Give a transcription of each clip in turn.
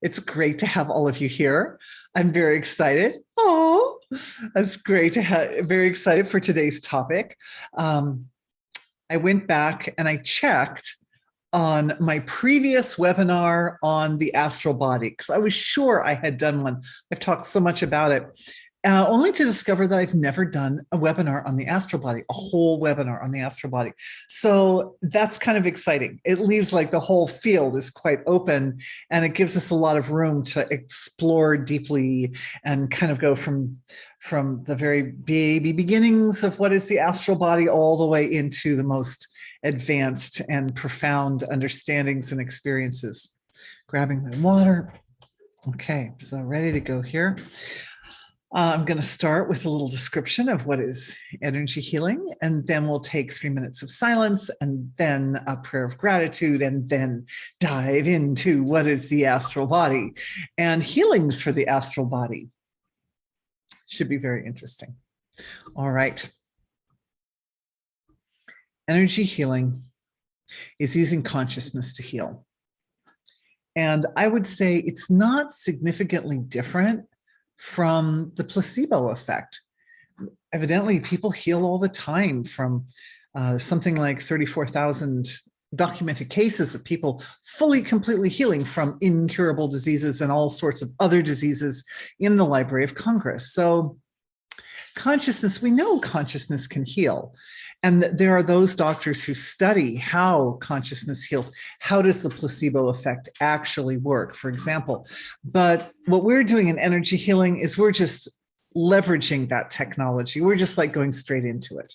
It's great to have all of you here. I'm very excited. Oh, that's great to have, very excited for today's topic. I went back and I checked on my previous webinar on the astral body because I was sure I had done one. I've talked so much about it. Only to discover that I've never done a webinar on the astral body, a whole webinar on the astral body. So that's kind of exciting. It leaves like the whole field is quite open, and it gives us a lot of room to explore deeply and kind of go from the very baby beginnings of what is the astral body all the way into the most advanced and profound understandings and experiences. Grabbing my water. Okay, so ready to go here. I'm going to start with a little description of what is energy healing, and then we'll take 3 minutes of silence and then a prayer of gratitude, and then dive into what is the astral body and healings for the astral body. Should be very interesting. All right. Energy healing is using consciousness to heal. And I would say it's not significantly different from the placebo effect. Evidently, people heal all the time from something like 34,000 documented cases of people fully, completely healing from incurable diseases and all sorts of other diseases in the Library of Congress. So consciousness, we know consciousness can heal. And there are those doctors who study how consciousness heals. How does the placebo effect actually work, for example? But what we're doing in energy healing is we're just leveraging that technology. We're just like going straight into it.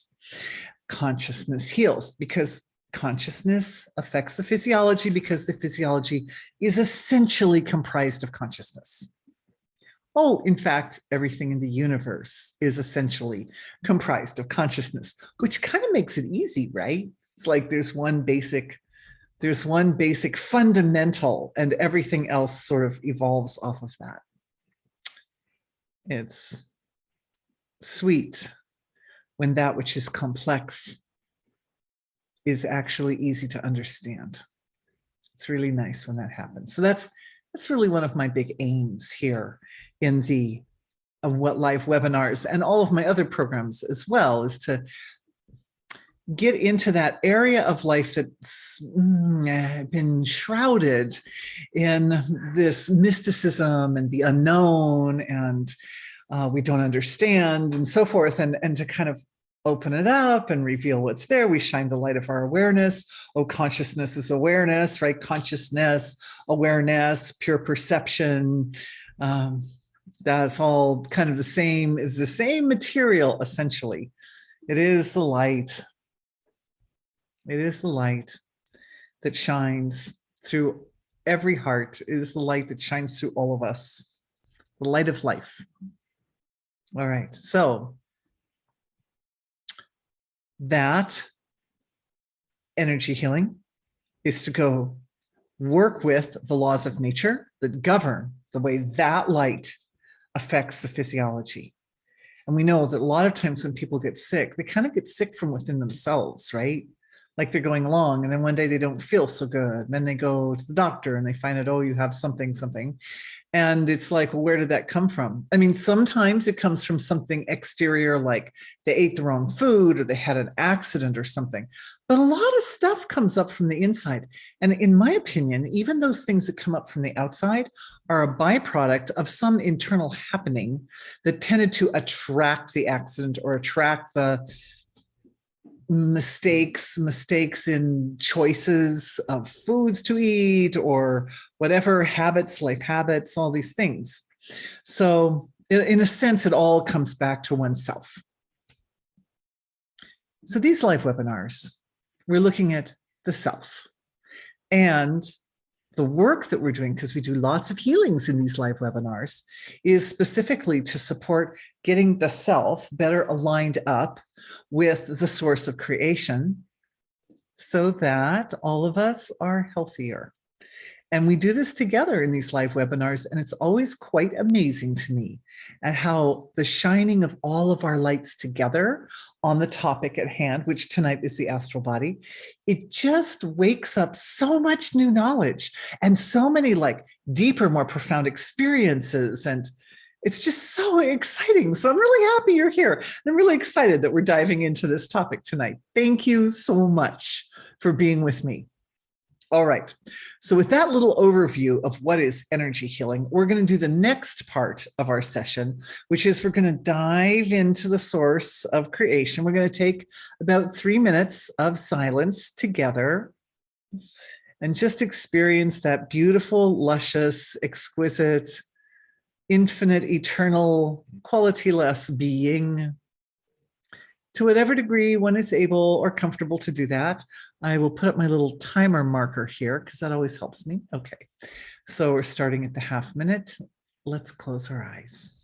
Consciousness heals because consciousness affects the physiology, because the physiology is essentially comprised of consciousness. Oh, in fact, everything in the universe is essentially comprised of consciousness, which kind of makes it easy, right? It's like there's one basic fundamental, and everything else sort of evolves off of that. It's sweet when that which is complex is actually easy to understand. It's really nice when that happens. So that's really one of my big aims here in the What Live webinars and all of my other programs as well, is to get into that area of life that's been shrouded in this mysticism and the unknown, and we don't understand and so forth, and to kind of open it up and reveal what's there. We shine the light of our awareness. Oh, consciousness is awareness, right? Consciousness, awareness, pure perception. That's all kind of the same material, essentially. It is the light. It is the light that shines through every heart. It is the light that shines through all of us. The light of life. All right, so that energy healing is to go work with the laws of nature that govern the way that light affects the physiology. And we know that a lot of times when people get sick, they kind of get sick from within themselves, right? Like they're going along and then one day they don't feel so good. And then they go to the doctor and they find out, oh, you have something. And it's like, well, where did that come from? I mean, sometimes it comes from something exterior, like they ate the wrong food or they had an accident or something. But a lot of stuff comes up from the inside. And in my opinion, even those things that come up from the outside are a byproduct of some internal happening that tended to attract the accident or attract the mistakes in choices of foods to eat or whatever habits, life habits, all these things. So in a sense, it all comes back to oneself. So these live webinars, we're looking at the self and the work that we're doing, because we do lots of healings in these live webinars, is specifically to support getting the self better aligned up with the source of creation so that all of us are healthier. And we do this together in these live webinars, and it's always quite amazing to me at how the shining of all of our lights together on the topic at hand, which tonight is the astral body, it just wakes up so much new knowledge and so many like deeper, more profound experiences. And it's just so exciting. So I'm really happy you're here. And I'm really excited that we're diving into this topic tonight. Thank you so much for being with me. All right. So with that little overview of what is energy healing, we're going to do the next part of our session, which is we're going to dive into the source of creation. We're going to take about 3 minutes of silence together and just experience that beautiful, luscious, exquisite, infinite, eternal, quality-less being. To whatever degree one is able or comfortable to do that, I will put up my little timer marker here because that always helps me. Okay, so we're starting at the half minute. Let's close our eyes.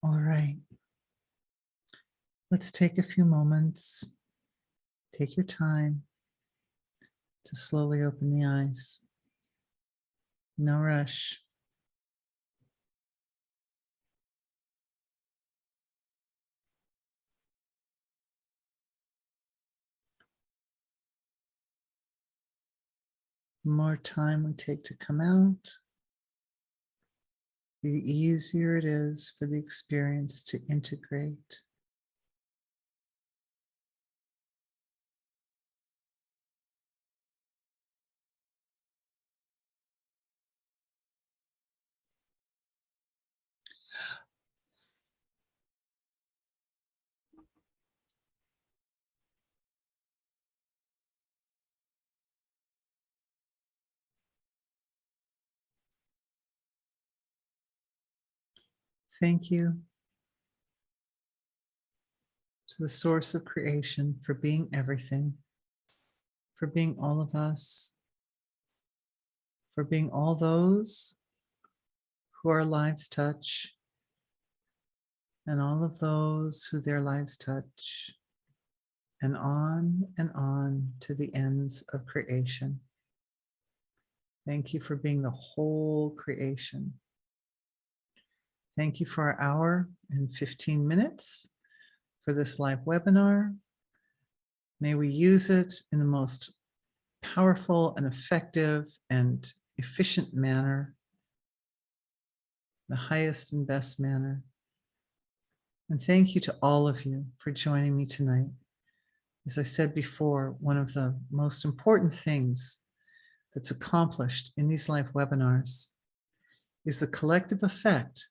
All right. Let's take a few moments. Take your time to slowly open the eyes. No rush. The more time we take to come out, the easier it is for the experience to integrate. Thank you. to the source of creation for being everything, for being all of us, for being all those who our lives touch, and all of those who their lives touch, and on to the ends of creation. Thank you for being the whole creation. Thank you for our hour and 15 minutes for this live webinar. May we use it in the most powerful and effective and efficient manner, the highest and best manner. And thank you to all of you for joining me tonight. As I said before, one of the most important things that's accomplished in these live webinars is the collective effect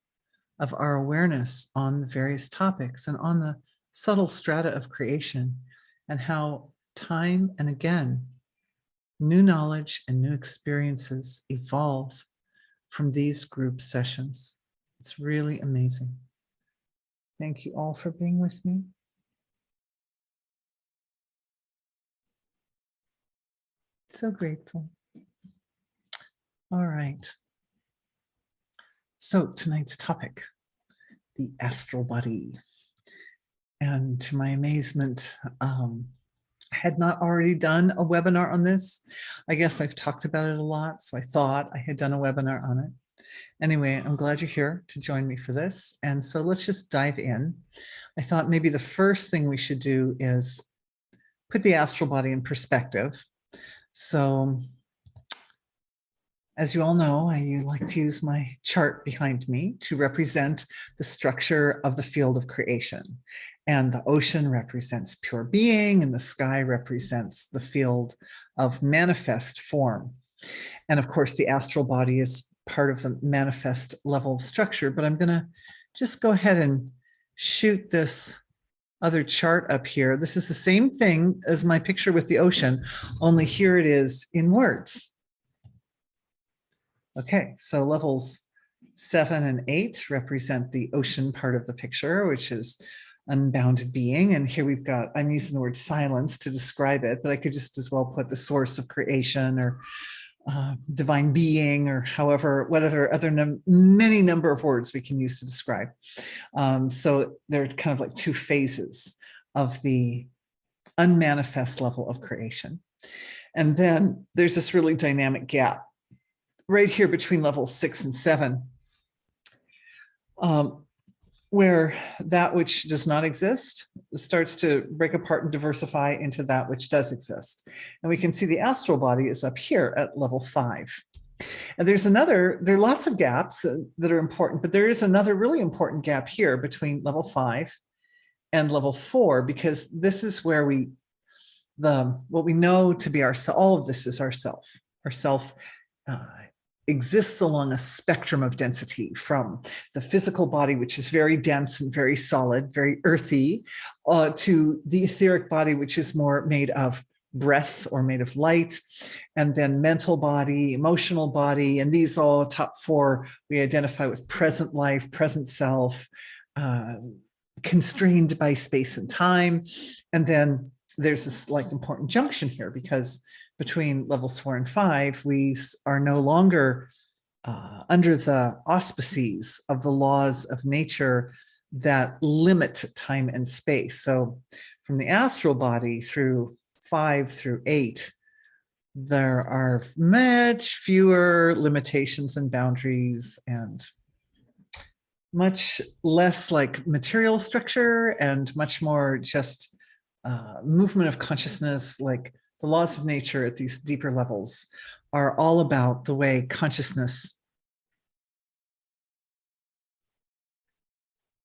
of our awareness on the various topics and on the subtle strata of creation, and how time and again, new knowledge and new experiences evolve from these group sessions. It's really amazing. Thank you all for being with me. So grateful. All right. So tonight's topic, the astral body. And to my amazement, I had not already done a webinar on this. I guess I've talked about it a lot, so I thought I had done a webinar on it. Anyway, I'm glad you're here to join me for this. And so let's just dive in. I thought maybe the first thing we should do is put the astral body in perspective. So as you all know, I like to use my chart behind me to represent the structure of the field of creation. And the ocean represents pure being, and the sky represents the field of manifest form. And of course, the astral body is part of the manifest level of structure, but I'm going to just go ahead and shoot this other chart up here. This is the same thing as my picture with the ocean, only here it is in words. Okay, so levels 7 and 8 represent the ocean part of the picture, which is unbounded being. And here we've got, I'm using the word silence to describe it, but I could just as well put the source of creation or divine being, or however, whatever other many number of words we can use to describe. So they're kind of like two phases of the unmanifest level of creation. And then there's this really dynamic gap right here between levels 6 and 7, where that which does not exist starts to break apart and diversify into that which does exist. And we can see the astral body is up here at level 5. And there are lots of gaps that are important, but there is another really important gap here between level 5 and level 4, because this is where what we know to be ourself, all of this is ourself. Ourself exists along a spectrum of density, from the physical body, which is very dense and very solid, very earthy, to the etheric body, which is more made of breath or made of light, and then mental body, emotional body, and these all top 4 we identify with present life, present self, constrained by space and time. And then there's this like important junction here, because between levels 4 and 5, we are no longer under the auspices of the laws of nature that limit time and space. So from the astral body through 5 through 8, there are much fewer limitations and boundaries, and much less like material structure, and much more just movement of consciousness. Like the laws of nature at these deeper levels are all about the way consciousness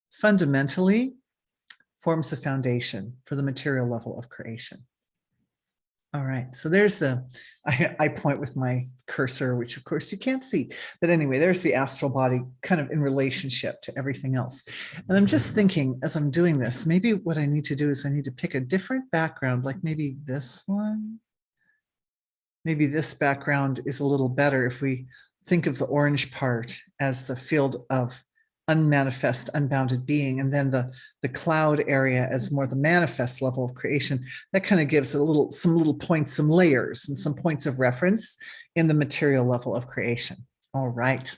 fundamentally forms a foundation for the material level of creation. All right, so there's I point with my cursor, which of course you can't see, but anyway, there's the astral body kind of in relationship to everything else. And I'm just thinking, as I'm doing this, maybe what I need to do is I need to pick a different background, like maybe this one. Maybe this background is a little better if we think of the orange part as the field of unmanifest, unbounded being, and then the cloud area as more the manifest level of creation. That kind of gives some little points, some layers, and some points of reference in the material level of creation. All right.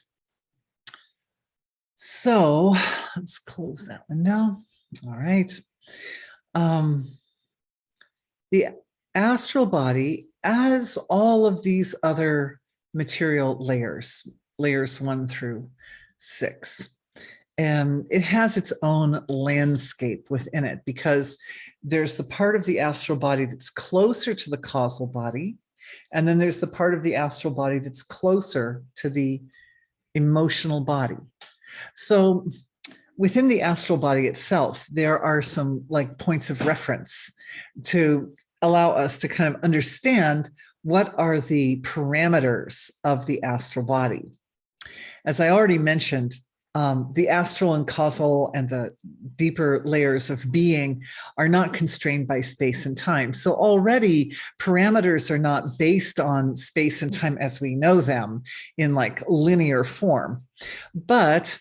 So let's close that window. All right. The astral body, as all of these other material layers, layers 1 through 6, it has its own landscape within it, because there's the part of the astral body that's closer to the causal body, and then there's the part of the astral body that's closer to the emotional body. So within the astral body itself, there are some like points of reference to allow us to kind of understand what are the parameters of the astral body. As I already mentioned, the astral and causal and the deeper layers of being are not constrained by space and time. So already parameters are not based on space and time as we know them in like linear form. But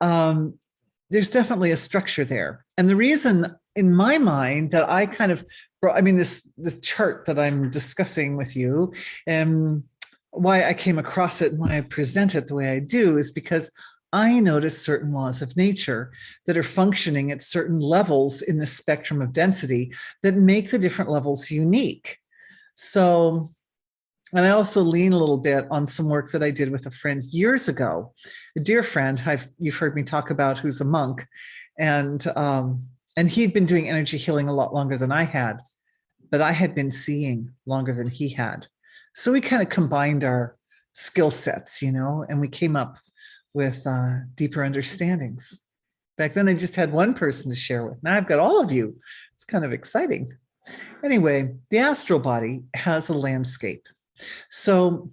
there's definitely a structure there. And the reason in my mind that I kind of brought, I mean, the chart that I'm discussing with you, and why I came across it and why I present it the way I do is because I notice certain laws of nature that are functioning at certain levels in the spectrum of density that make the different levels unique. So, and I also lean a little bit on some work that I did with a friend years ago, a dear friend you've heard me talk about, who's a monk, and he'd been doing energy healing a lot longer than I had, but I had been seeing longer than he had. So we kind of combined our skill sets, and we came up with deeper understandings. Back then I just had one person to share with. Now I've got all of you. It's kind of exciting. Anyway, the astral body has a landscape. So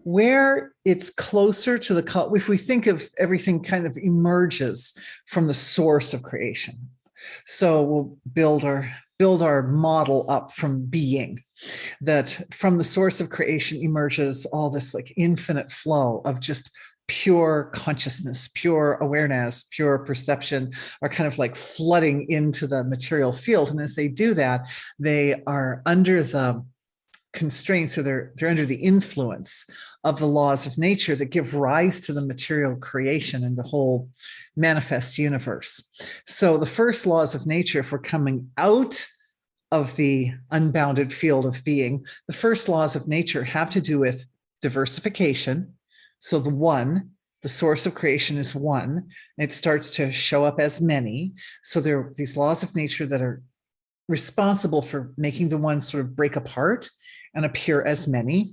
where it's closer to the, if we think of everything kind of emerges from the source of creation. So we'll build our model up from being, that from the source of creation emerges all this like infinite flow of just pure consciousness, pure awareness, pure perception are kind of like flooding into the material field. And as they do that, they are under the constraints, or they're under the influence of the laws of nature that give rise to the material creation and the whole manifest universe. So the first laws of nature, if we're coming out of the unbounded field of being, the first laws of nature have to do with diversification. So the source of creation is one, and it starts to show up as many. So there are these laws of nature that are responsible for making the one sort of break apart and appear as many.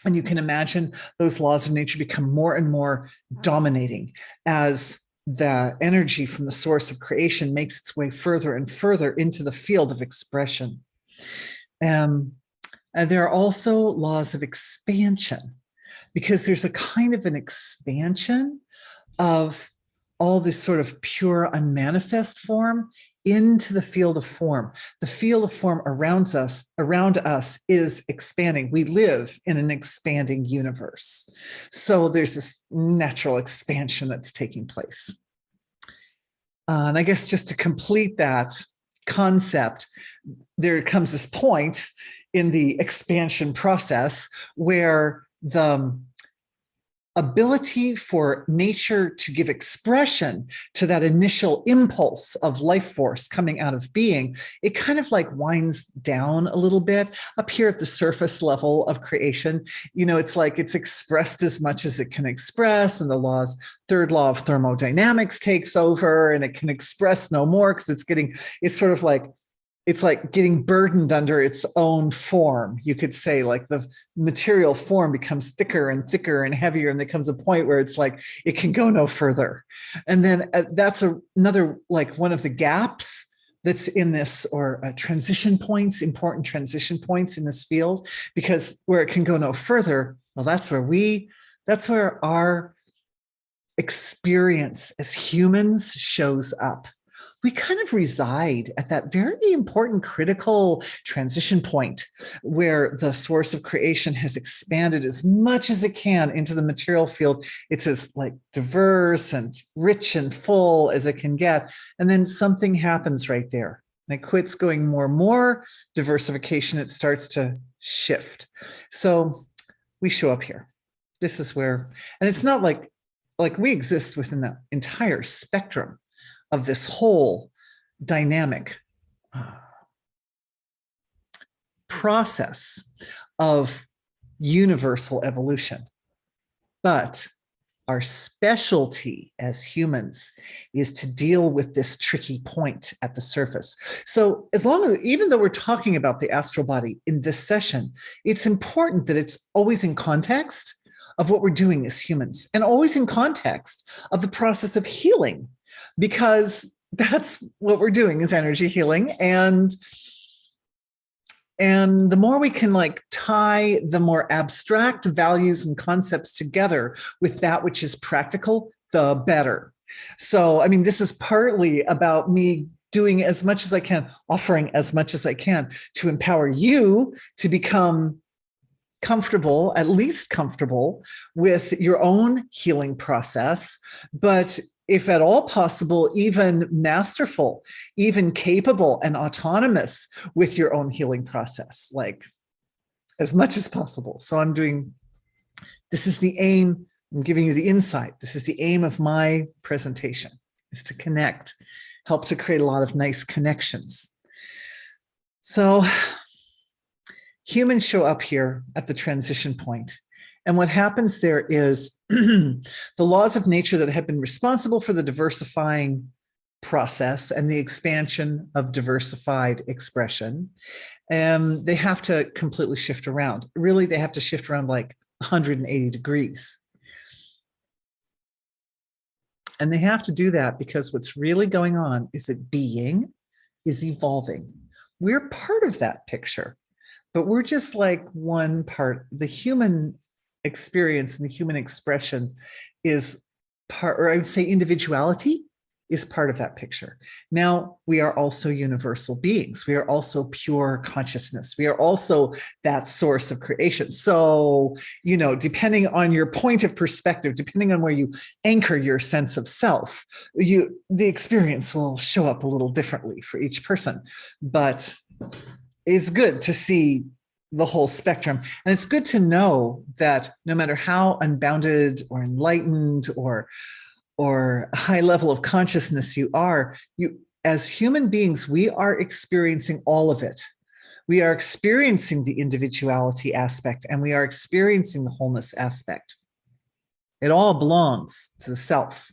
And you can imagine those laws of nature become more and more dominating as the energy from the source of creation makes its way further and further into the field of expression. And there are also laws of expansion, because there's a kind of an expansion of all this sort of pure unmanifest form into the field of form. The field of form around us is expanding. We live in an expanding universe. So there's this natural expansion that's taking place. And I guess just to complete that concept, there comes this point in the expansion process where the ability for nature to give expression to that initial impulse of life force coming out of being, it kind of like winds down a little bit up here at the surface level of creation. It's like it's expressed as much as it can express, and the third law of thermodynamics takes over, and it can express no more because it's like getting burdened under its own form. You could say like the material form becomes thicker and thicker and heavier, and there comes a point where it's like it can go no further. And then that's another, like one of the gaps that's in this, or transition points, important transition points in this field, because where it can go no further, well, that's where our experience as humans shows up. we kind of reside at that very important critical transition point where the source of creation has expanded as much as it can into the material field. It's as like diverse and rich and full as it can get. And then something happens right there. And it quits going more and more diversification. It starts to shift. So we show up here. This is where, and it's not like we exist within the entire spectrum of this whole dynamic process of universal evolution. But our specialty as humans is to deal with this tricky point at the surface. So as long as, even though we're talking about the astral body in this session, it's important that it's always in context of what we're doing as humans and always in context of the process of healing, because that's what we're doing is energy healing. And the more we can like tie the more abstract values and concepts together with that which is practical, the better. So, I mean, this is partly about me doing as much as I can, offering as much as I can to empower you to become comfortable, at least comfortable with your own healing process, but if at all possible, even masterful, even capable and autonomous with your own healing process, like as much as possible. So this is the aim. I'm giving you the insight. This is the aim of my presentation, is to connect, help to create a lot of nice connections. So humans show up here at the transition point. And what happens there is the laws of nature that have been responsible for the diversifying process and the expansion of diversified expression, they have to completely shift around. Really, they have to shift around like 180 degrees. And they have to do that because what's really going on is that being is evolving. We're part of that picture, but we're just like one part. The human experience and the human expression is part, or I would say individuality is part of that picture. Now, we are also universal beings. We are also pure consciousness. We are also that source of creation. So, you know, depending on your point of perspective, depending on where you anchor your sense of self, the experience will show up a little differently for each person. But it's good to see the whole spectrum. And it's good to know that no matter how unbounded or enlightened or high level of consciousness you are, as human beings, we are experiencing all of it. We are experiencing the individuality aspect and we are experiencing the wholeness aspect. It all belongs to the self.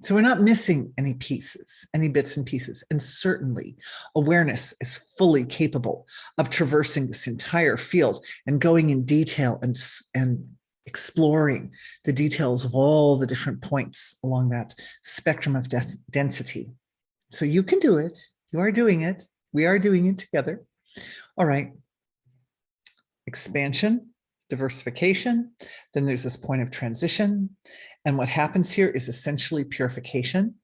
So we're not missing any pieces, any bits and pieces. And certainly awareness is fully capable of traversing this entire field and going in detail and exploring the details of all the different points along that spectrum of density. So you can do it. You are doing it. We are doing it together. All right. Expansion, diversification. Then there's this point of transition. And what happens here is essentially purification,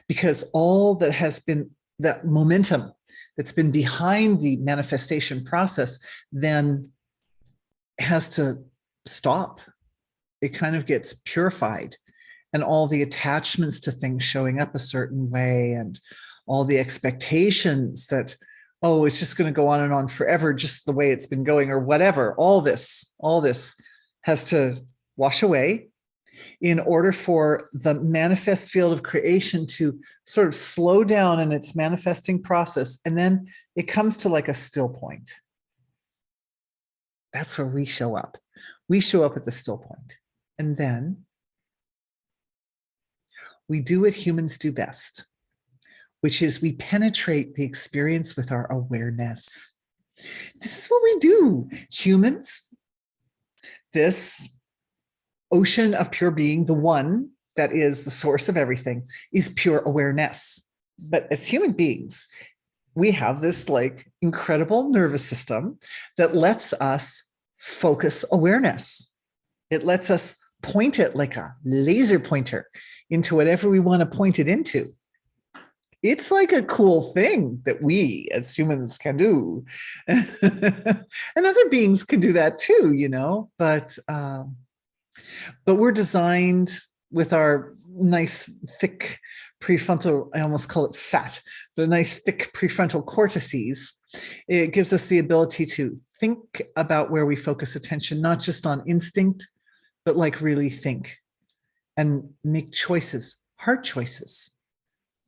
because all that has been, that momentum that's been behind the manifestation process then has to stop. It kind of gets purified, and all the attachments to things showing up a certain way and all the expectations that, oh, it's just going to go on and on forever, just the way it's been going or whatever. All this has to wash away in order for the manifest field of creation to sort of slow down in its manifesting process. And then it comes to like a still point. That's where we show up. We show up at the still point. And then we do what humans do best, which is we penetrate the experience with our awareness. This is what we do, humans. This ocean of pure being, the one that is the source of everything, is pure awareness. But as human beings, we have this like incredible nervous system that lets us focus awareness. It lets us point it like a laser pointer into whatever we want to point it into. It's like a cool thing that we as humans can do. And other beings can do that too, but we're designed with our nice thick prefrontal, I almost call it fat, the nice thick prefrontal cortices. It gives us the ability to think about where we focus attention, not just on instinct, but like really think and make choices, hard choices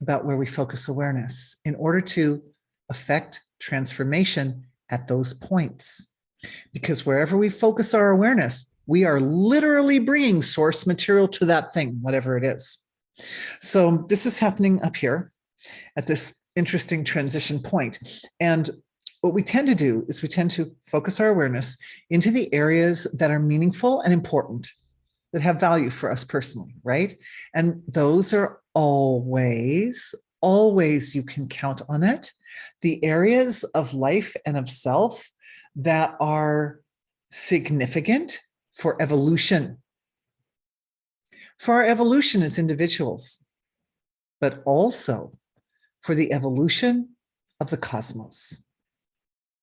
about where we focus awareness in order to affect transformation at those points. Because wherever we focus our awareness, we are literally bringing source material to that thing, whatever it is. So this is happening up here at this interesting transition point. And what we tend to do is we tend to focus our awareness into the areas that are meaningful and important, that have value for us personally, right? And those are always you can count on it, the areas of life and of self that are significant for evolution, for our evolution as individuals, but also for the evolution of the cosmos.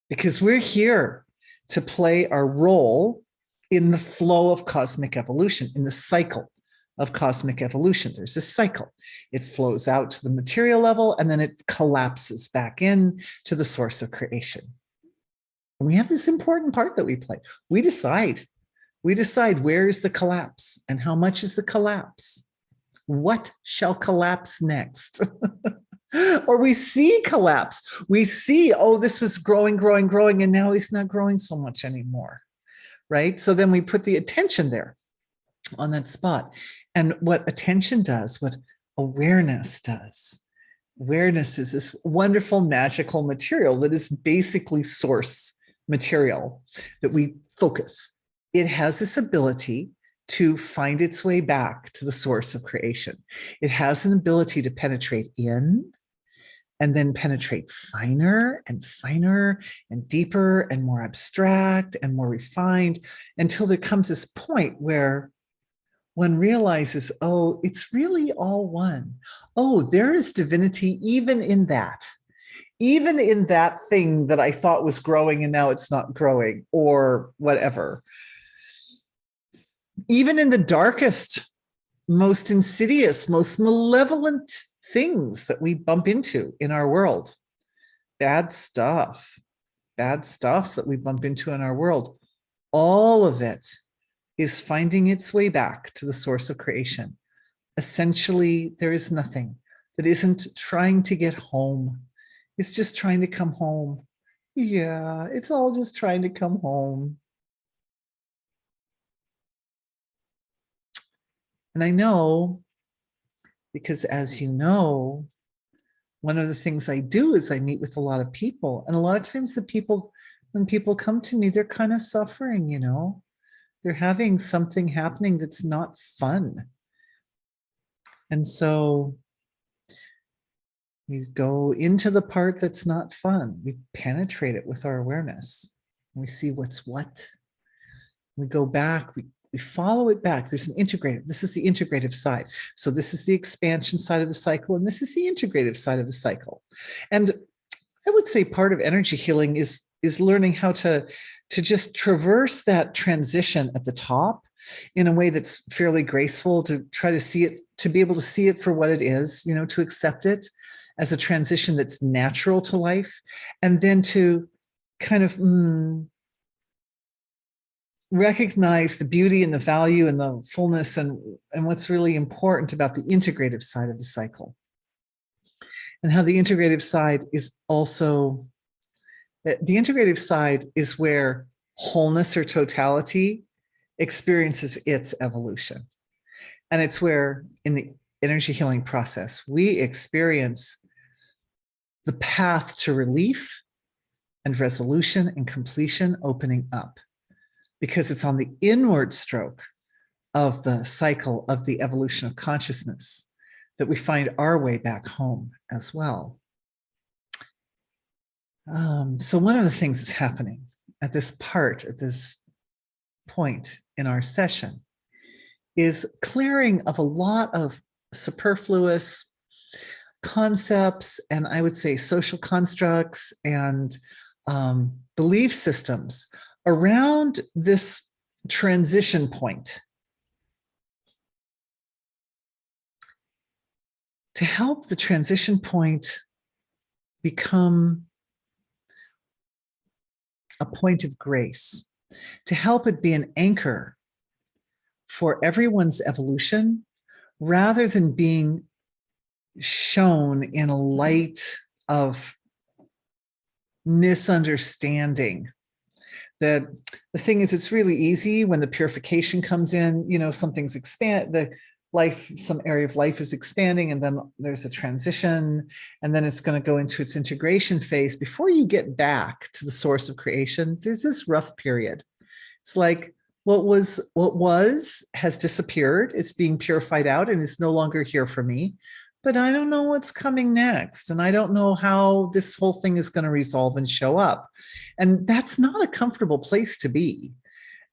Because we're here to play our role in the flow of cosmic evolution, in the cycle of cosmic evolution. There's a cycle. It flows out to the material level, and then it collapses back in to the source of creation. And we have this important part that we play. We decide where is the collapse and how much is the collapse. What shall collapse next? Or we see collapse. We see, oh, this was growing, and now it's not growing so much anymore, right? So then we put the attention there on that spot. And what attention does, what awareness does, awareness is this wonderful, magical material that is basically source material that we focus. It has this ability to find its way back to the source of creation. It has an ability to penetrate in and then penetrate finer and deeper and more abstract and more refined until there comes this point where one realizes, oh, it's really all one. Oh, there is divinity even in that thing that I thought was growing and now it's not growing or whatever. Even in the darkest, most insidious, most malevolent things that we bump into in our world, bad stuff that we bump into in our world, all of it is finding its way back to the source of creation. Essentially, there is nothing that isn't trying to get home. It's just trying to come home. Yeah, it's all just trying to come home. And I know, because as you know, one of the things I do is I meet with a lot of people. And a lot of times when people come to me, they're kind of suffering, they're having something happening that's not fun. And so we go into the part that's not fun. We penetrate it with our awareness. We see what's what. We go back, we follow it back. There's an integrative. This is the integrative side. So this is the expansion side of the cycle, and this is the integrative side of the cycle. And I would say part of energy healing is learning how to just traverse that transition at the top in a way that's fairly graceful, to try to see it, to be able to see it for what it is, to accept it as a transition that's natural to life, and then to kind of recognize the beauty and the value and the fullness and what's really important about the integrative side of the cycle. And how the integrative side is also, the integrative side is where wholeness or totality experiences its evolution. And it's where in the energy healing process, we experience the path to relief and resolution and completion opening up, because it's on the inward stroke of the cycle of the evolution of consciousness that we find our way back home as well. So one of the things that's happening at this point in our session is clearing of a lot of superfluous, concepts and I would say social constructs and belief systems around this transition point to help the transition point become a point of grace, to help it be an anchor for everyone's evolution rather than being shown in a light of misunderstanding. The thing is, it's really easy when the purification comes in, you know, something's some area of life is expanding, and then there's a transition, and then it's going to go into its integration phase. Before you get back to the source of creation, there's this rough period. It's like what was has disappeared. It's being purified out and it's no longer here for me. But I don't know what's coming next. And I don't know how this whole thing is going to resolve and show up. And that's not a comfortable place to be.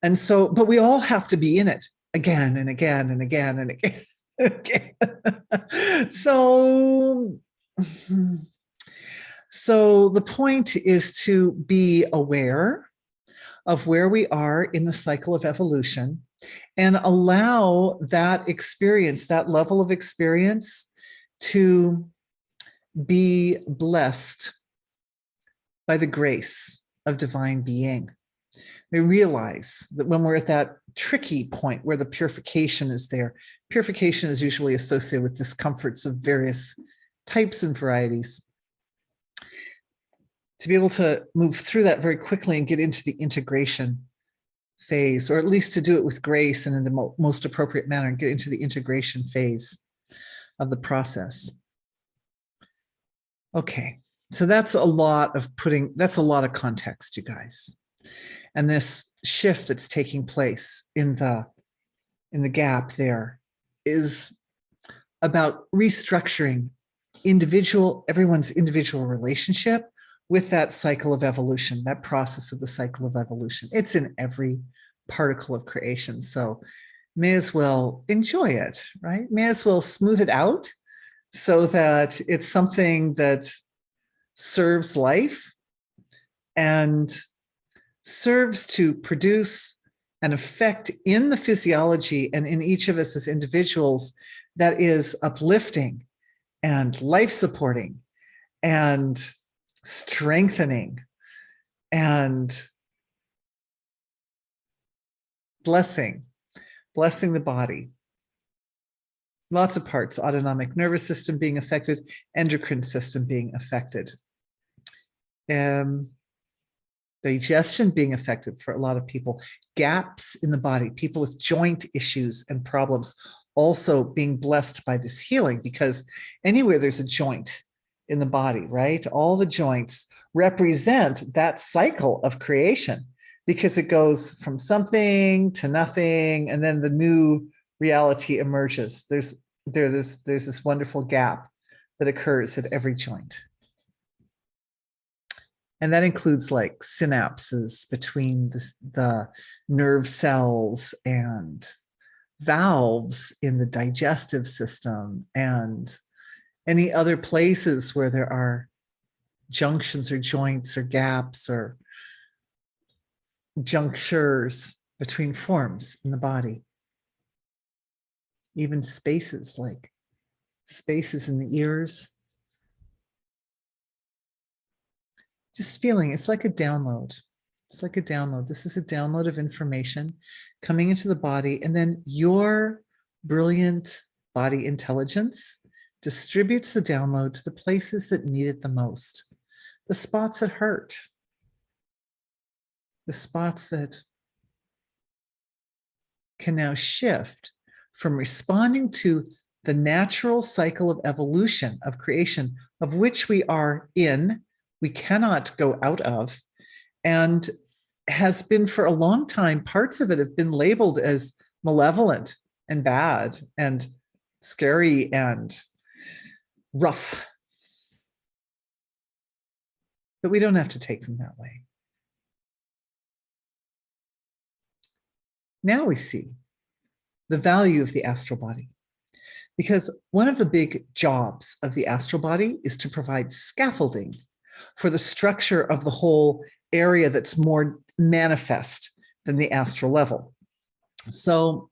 And so, but we all have to be in it again and again and again and again. Again. So the point is to be aware of where we are in the cycle of evolution and allow that experience, that level of experience, to be blessed by the grace of divine being. We realize that when we're at that tricky point where the purification is there, purification is usually associated with discomforts of various types and varieties. To be able to move through that very quickly and get into the integration phase, or at least to do it with grace and in the most appropriate manner, and get into the integration phase of the process. Okay, so that's a lot of context, you guys. And this shift that's taking place in the gap there is about restructuring everyone's individual relationship with that cycle of evolution, that process of the cycle of evolution. It's in every particle of creation. So may as well enjoy it, right? May as well smooth it out so that it's something that serves life and serves to produce an effect in the physiology and in each of us as individuals that is uplifting and life-supporting and strengthening and blessing the body. Lots of parts: autonomic nervous system being affected, endocrine system being affected, digestion being affected for a lot of people, gaps in the body, people with joint issues and problems also being blessed by this healing, because anywhere there's a joint in the body, right? All the joints represent that cycle of creation, because it goes from something to nothing, and then the new reality emerges. There's this wonderful gap that occurs at every joint. And that includes like synapses between the nerve cells and valves in the digestive system and any other places where there are junctions or joints or gaps or junctures between forms in the body. Even spaces, like spaces in the ears. Just feeling, it's like a download. It's like a download. This is a download of information coming into the body, and then your brilliant body intelligence distributes the download to the places that need it the most, the spots that hurt, the spots that can now shift from responding to the natural cycle of evolution, of creation, of which we are in, we cannot go out of, and has been for a long time, parts of it have been labeled as malevolent and bad and scary and rough. But we don't have to take them that way. Now we see the value of the astral body. Because one of the big jobs of the astral body is to provide scaffolding for the structure of the whole area that's more manifest than the astral level. So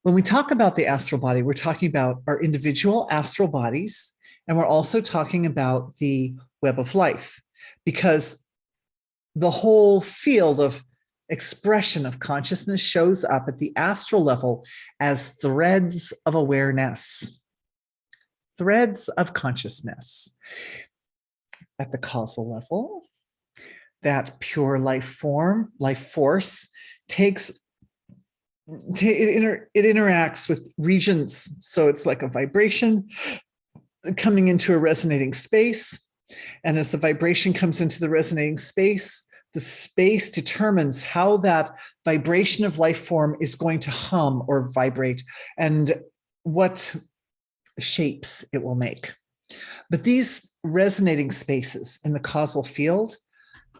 when we talk about the astral body, we're talking about our individual astral bodies, and we're also talking about the web of life, because the whole field of expression of consciousness shows up at the astral level as threads of awareness, threads of consciousness. At the causal level, that pure life form, life force, it interacts with regions. So it's like a vibration coming into a resonating space. And as the vibration comes into the resonating space, the space determines how that vibration of life form is going to hum or vibrate and what shapes it will make. But these resonating spaces in the causal field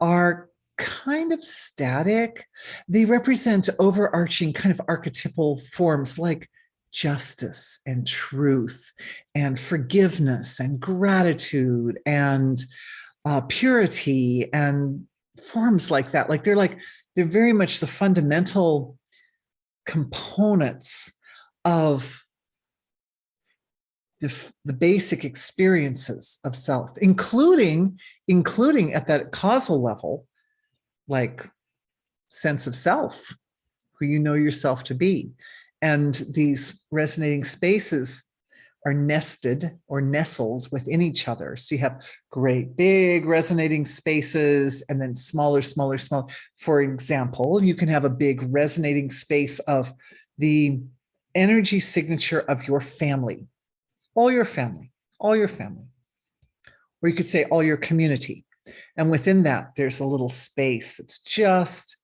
are kind of static. They represent overarching kind of archetypal forms like justice and truth and forgiveness and gratitude and purity and forms like that. They're very much the fundamental components of the basic experiences of self, including at that causal level, like sense of self, who you know yourself to be. And these resonating spaces are nested or nestled within each other. So you have great big resonating spaces and then smaller. For example, you can have a big resonating space of the energy signature of your family, all your family. Or you could say all your community. And within that, there's a little space that's just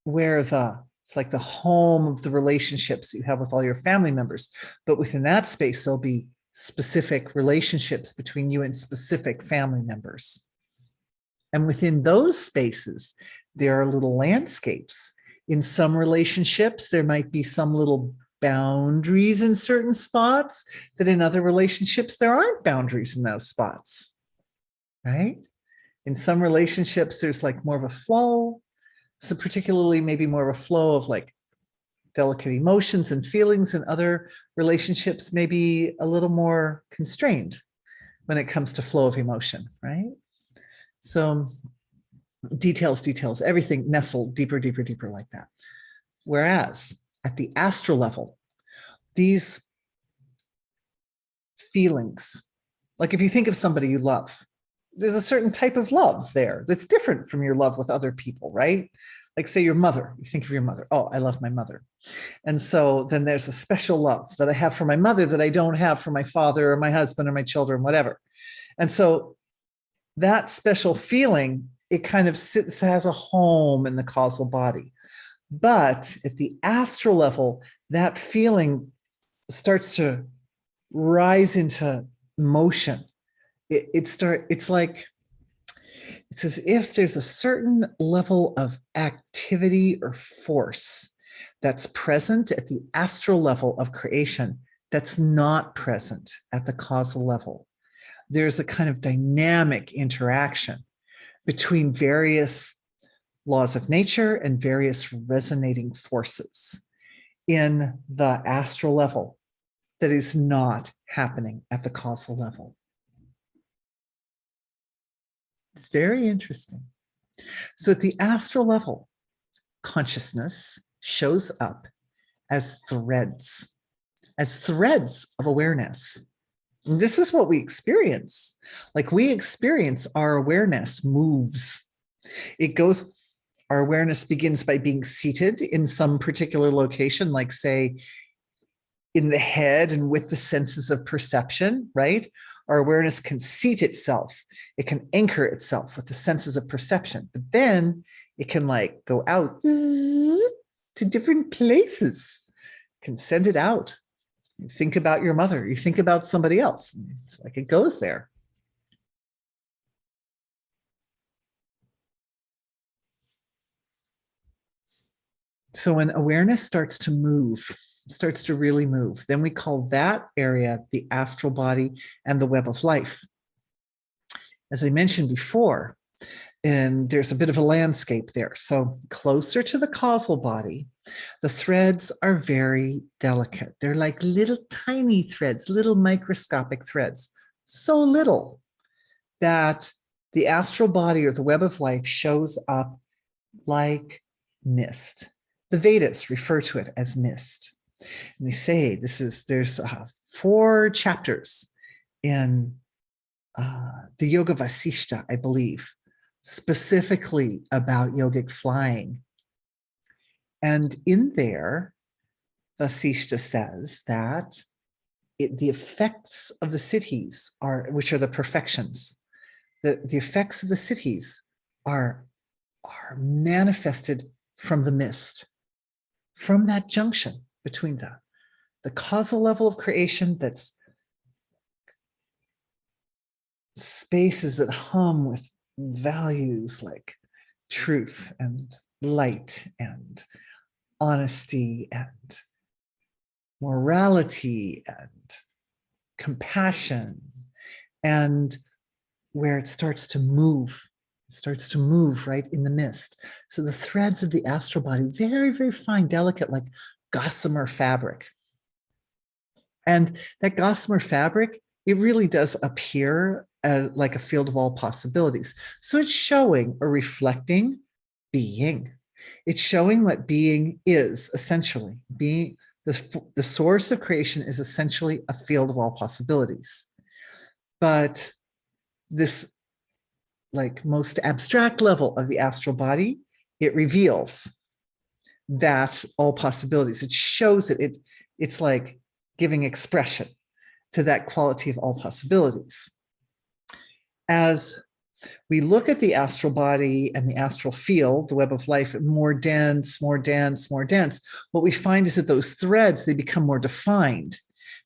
where it's like the home of the relationships you have with all your family members. But within that space, there'll be specific relationships between you and specific family members. And within those spaces, there are little landscapes. In some relationships, there might be some little boundaries in certain spots that in other relationships, there aren't boundaries in those spots, right? In some relationships, there's like more of a flow. So particularly maybe more of a flow of like delicate emotions and feelings. In other relationships, maybe a little more constrained when it comes to flow of emotion, right? So details, everything nestled deeper like that. Whereas at the astral level, these feelings, like if you think of somebody you love, there's a certain type of love there that's different from your love with other people, right? Like say your mother, you think of your mother. Oh, I love my mother. And so then there's a special love that I have for my mother that I don't have for my father or my husband or my children, whatever. And so that special feeling, it kind of has a home in the causal body. But at the astral level, that feeling starts to rise into motion. It's as if there's a certain level of activity or force that's present at the astral level of creation that's not present at the causal level. There's a kind of dynamic interaction between various laws of nature and various resonating forces in the astral level that is not happening at the causal level. It's very interesting. So at the astral level, consciousness shows up as threads of awareness. And this is what we experience. Like we experience our awareness moves. Our awareness begins by being seated in some particular location, like say in the head and with the senses of perception, right? Our awareness can seat itself. It can anchor itself with the senses of perception, but then it can like go out to different places, can send it out. You think about your mother, you think about somebody else. It's like it goes there. So when awareness starts to move starts to really move. Then we call that area the astral body and the web of life. As I mentioned before, and there's a bit of a landscape there. So closer to the causal body, the threads are very delicate. They're like little tiny threads, little microscopic threads, so little that the astral body or the web of life shows up like mist. The Vedas refer to it as mist. And they say there's 4 chapters in the Yoga Vasishta, I believe, specifically about yogic flying. And in there, Vasishta says that the effects of the siddhis which are the perfections, the effects of the siddhis are manifested from the mist, from that junction between the causal level of creation, that's spaces that hum with values like truth and light and honesty and morality and compassion, and where it starts to move right in the mist. So the threads of the astral body, very, very fine, delicate, like gossamer fabric. And that gossamer fabric, it really does appear like a field of all possibilities. So it's showing or reflecting being. It's showing what being is, essentially. Being, the source of creation is essentially a field of all possibilities. But this, like, most abstract level of the astral body, it reveals that all possibilities. It shows it. It's like giving expression to that quality of all possibilities. As we look at the astral body and the astral field, the web of life, more dense, more dense, more dense, what we find is that those threads, they become more defined,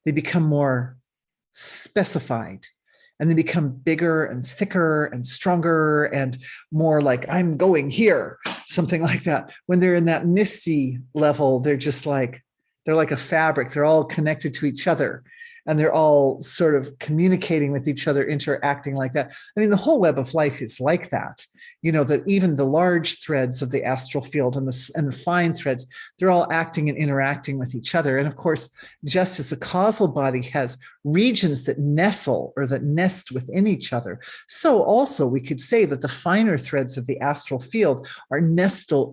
they become more specified, and they become bigger and thicker and stronger and more like, I'm going here, something like that. When they're in that misty level, they're like a fabric. They're all connected to each other, and they're all sort of communicating with each other, interacting like that. I mean, the whole web of life is like that. You know, that even the large threads of the astral field and the fine threads, they're all acting and interacting with each other. And of course, just as the causal body has regions that nestle or that nest within each other, so also we could say that the finer threads of the astral field are nested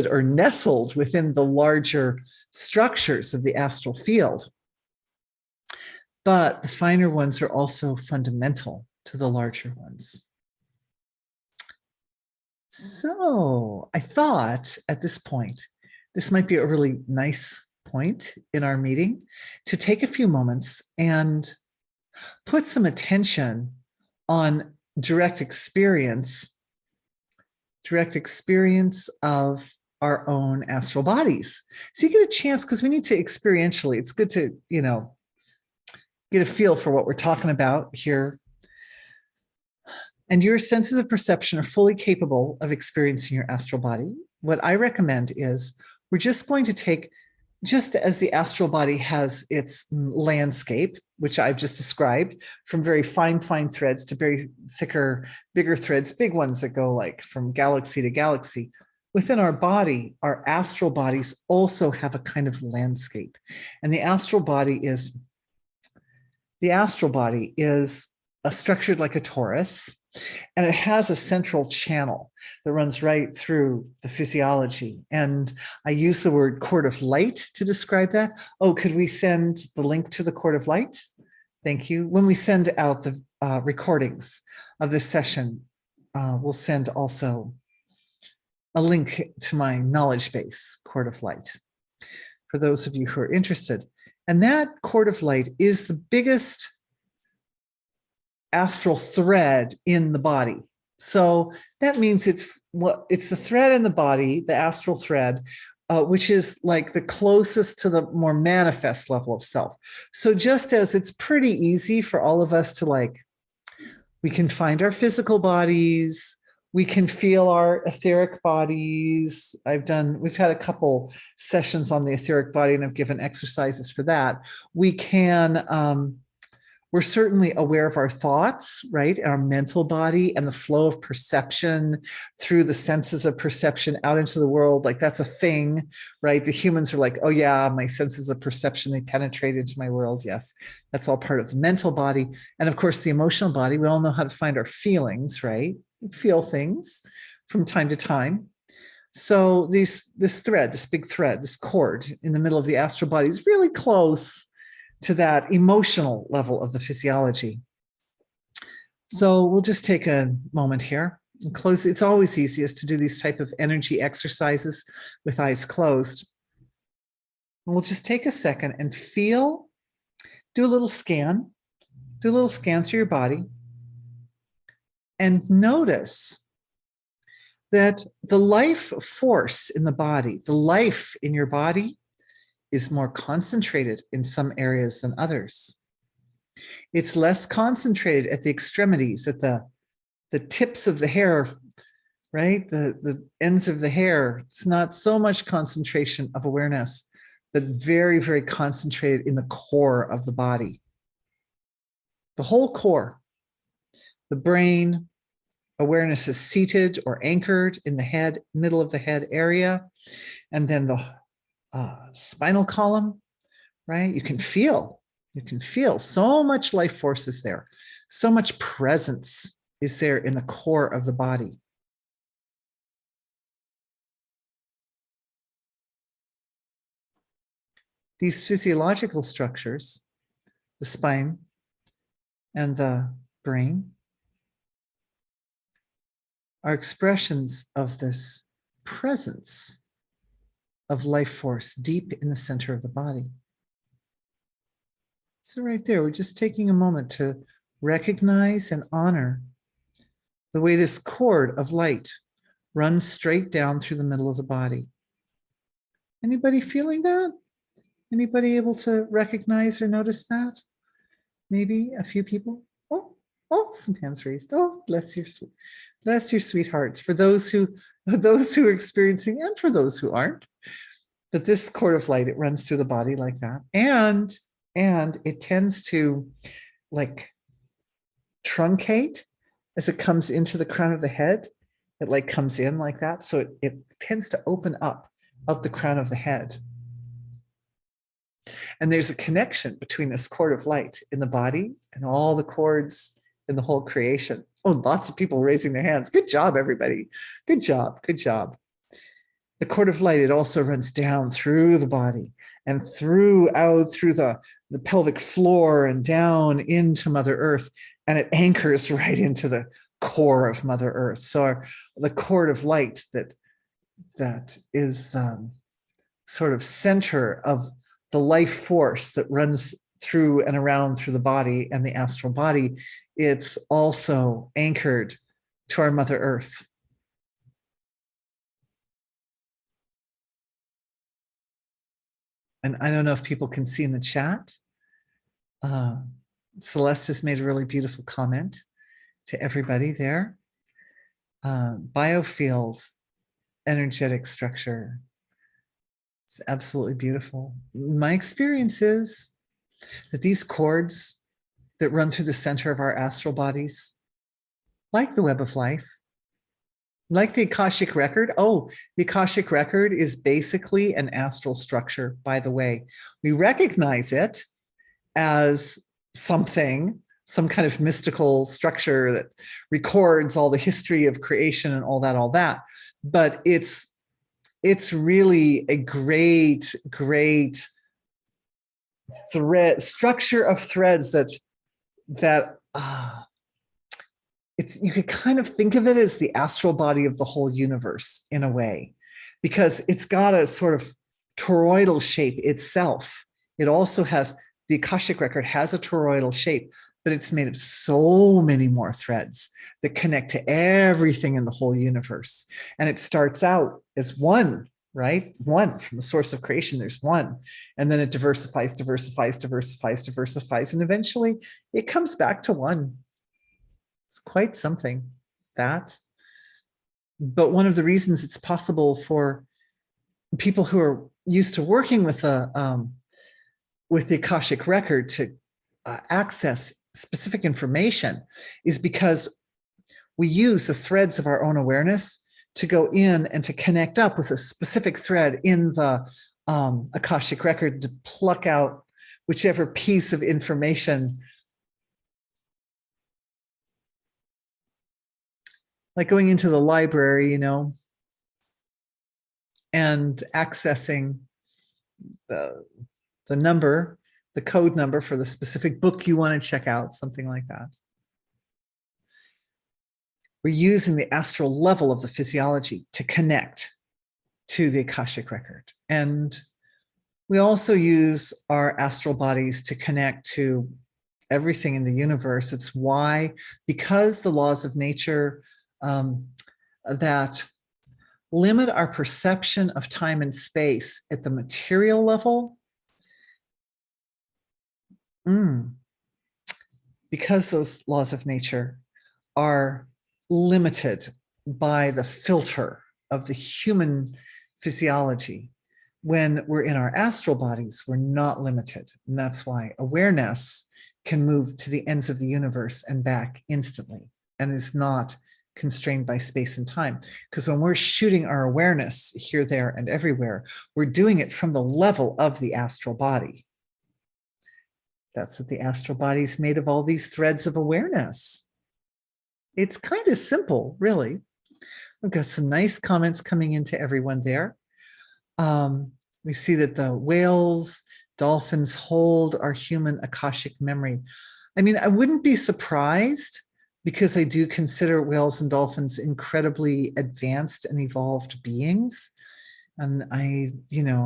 or nestled within the larger structures of the astral field. But the finer ones are also fundamental to the larger ones. So I thought at this point, this might be a really nice point in our meeting to take a few moments and put some attention on direct experience of our own astral bodies. So you get a chance, because we need to experientially, it's good to, get a feel for what we're talking about here. And your senses of perception are fully capable of experiencing your astral body. What I recommend is we're just going to take, just as the astral body has its landscape, which I've just described, from very fine threads to very thicker, bigger threads, big ones that go like from galaxy to galaxy. Within our body, our astral bodies also have a kind of landscape. And the astral body is structured like a torus, and it has a central channel that runs right through the physiology. And I use the word cord of light to describe that. Oh, could we send the link to the cord of light? Thank you. When we send out the recordings of this session, we'll send also a link to my knowledge base, cord of light, for those of you who are interested. And that cord of light is the biggest astral thread in the body. So that means it's the thread in the body, the astral thread, which is like the closest to the more manifest level of self. So just as it's pretty easy for all of us to we can find our physical bodies, We can feel our etheric bodies. We've had a couple sessions on the etheric body, and I've given exercises for that. We're certainly aware of our thoughts, right? Our mental body and the flow of perception through the senses of perception out into the world. Like that's a thing, right? The humans are like, oh yeah, my senses of perception, they penetrate into my world. Yes, that's all part of the mental body. And of course, the emotional body, we all know how to find our feelings, right? We feel things from time to time. So this big thread, this cord in the middle of the astral body is really close to that emotional level of the physiology. So we'll just take a moment here and close. It's always easiest to do these type of energy exercises with eyes closed. And we'll just take a second and do a little scan through your body and notice that the life force in the body, the life in your body is more concentrated in some areas than others. It's less concentrated at the extremities, at the tips of the hair, right? The ends of the hair. It's not so much concentration of awareness, but very, very concentrated in the core of the body. The whole core, the brain, awareness is seated or anchored in the head, middle of the head area, and then the spinal column, right? You can feel so much life force is there. So much presence is there in the core of the body. These physiological structures, the spine and the brain, are expressions of this presence of life force deep in the center of the body. So right there, we're just taking a moment to recognize and honor the way this cord of light runs straight down through the middle of the body. Anybody feeling that? Anybody able to recognize or notice that? Maybe a few people. Oh, some hands raised. Oh, bless your sweethearts. For those who are experiencing, and for those who aren't. But this cord of light, it runs through the body like that, and it tends to like truncate as it comes into the crown of the head. It like comes in like that, so it tends to open up the crown of the head. And there's a connection between this cord of light in the body and all the cords in the whole creation. Oh, lots of people raising their hands. Good job, everybody. Good job. Good job. The cord of light, it also runs down through the body and through the pelvic floor and down into Mother Earth. And it anchors right into the core of Mother Earth. So the cord of light that is the sort of center of the life force that runs through and around through the body and the astral body, it's also anchored to our Mother Earth. And I don't know if people can see in the chat. Celeste has made a really beautiful comment to everybody there. Biofield, energetic structure. It's absolutely beautiful. My experience is that these cords that run through the center of our astral bodies, like the web of life, like the Akashic record. Oh, the Akashic record is basically an astral structure, by the way. We recognize it as some kind of mystical structure that records all the history of creation and all that. But it's really a great structure of threads that you could kind of think of it as the astral body of the whole universe in a way, because it's got a sort of toroidal shape itself. It also has, the Akashic record has a toroidal shape, but it's made of so many more threads that connect to everything in the whole universe. And it starts out as one, right? One, from the source of creation, there's one. And then it diversifies, and eventually it comes back to one. It's quite something, that. But one of the reasons it's possible for people who are used to working with the Akashic record to access specific information is because we use the threads of our own awareness to go in and to connect up with a specific thread in the Akashic record to pluck out whichever piece of information, like going into the library, and accessing the number, the code number for the specific book you want to check out, something like that. We're using the astral level of the physiology to connect to the Akashic record. And we also use our astral bodies to connect to everything in the universe. It's why, because the laws of nature that limit our perception of time and space at the material level, because those laws of nature are limited by the filter of the human physiology, when we're in our astral bodies, we're not limited. And that's why awareness can move to the ends of the universe and back instantly and is not constrained by space and time. Because when we're shooting our awareness here, there, and everywhere, we're doing it from the level of the astral body. That's what the astral body is made of, all these threads of awareness. It's kind of simple, really. We've got some nice comments coming into everyone there. We see that the whales, dolphins hold our human Akashic memory. I mean, I wouldn't be surprised, because I do consider whales and dolphins incredibly advanced and evolved beings. And I,